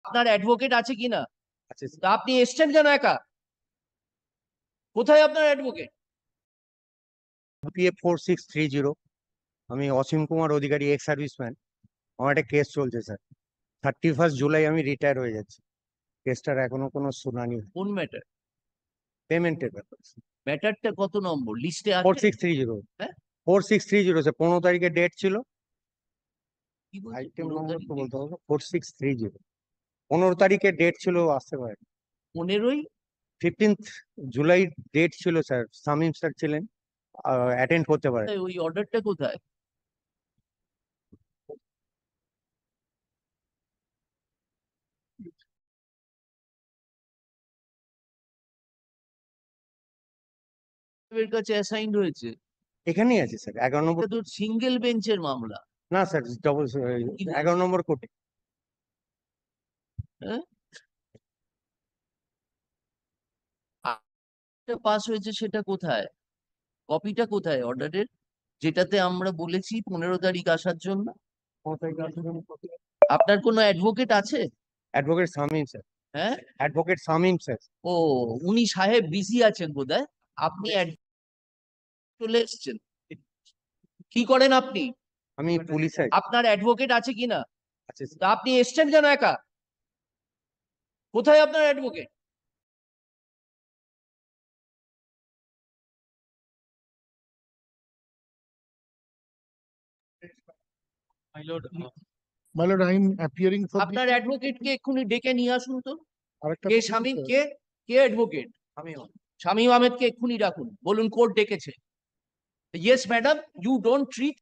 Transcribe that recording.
আপনার অ্যাডভোকেট আছে কিনা? আচ্ছা তা আপনি এসছেন কেন একা? কোথায় আপনার অ্যাডভোকেট? পিএফ 4630। আমি অসীম কুমার অধিকারী, এক্স সার্ভিসম্যান। আমার একটা কেস চলছে স্যার। 31 জুলাই আমি রিটায়ার হয়ে যাচ্ছি। কেসটার এখনো কোনো শুনানি কোন ম্যাটার? পেমেন্টের ব্যাপার। ম্যাটারটা কত নম্বর লিস্টে আছে? 4630। হ্যাঁ? 4630 স্যার, 15 তারিখে ডেট ছিল। কি বলছে? আইটেম 15 নম্বর তো তারিখে? বলতে হবে। 4630 15 তারিখে ডেট ছিল, আসতে পারে। 15ই 15th জুলাই ডেট ছিল স্যার। শামীম স্যার ছিলেন, অ্যাটেন্ড করতে পারে। ওই অর্ডারটা কোথায়? এর কাছে অ্যাসাইন রয়েছে। এখানেই আছে স্যার, 11 নম্বর। এটা তো সিঙ্গেল বেঞ্চের মামলা। না স্যার, ডবল, 11 নম্বর কোর্টে। হ্যাঁ, পাস হয়েছে সেটা কোথায়? কপিটা কোথায় অর্ডারের, যেটাতে আমরা বলেছি 15 তারিখ আসার জন্য? আপনার কোনো অ্যাডভোকেট আছে? Advocate Shamim sir. হ্যাঁ, অ্যাডভোকেট শামীম স্যার। ও উনি সাহেব বিজি আছেন বোধহয়। আপনি চলে এসছেন। কি করেন আপনি? আমি পুলিশে আছি। আপনার অ্যাডভোকেট আছে কিনা? আচ্ছা তা আপনি এসছেন কেন একা? কোথায় আপনার advocate? My lord, I am appearing for আপনার অ্যাডভোকেটকে এক্ষুনি ডেকে নিয়ে আসুন তো। আরেকটা কে কথা শামীম? বলতে- কে অ্যাডভোকেট? শামীম আহমেদকে এক্ষুনি রাখুন, বলুন কোর্ট ডেকেছে। Yes madam, you don't treat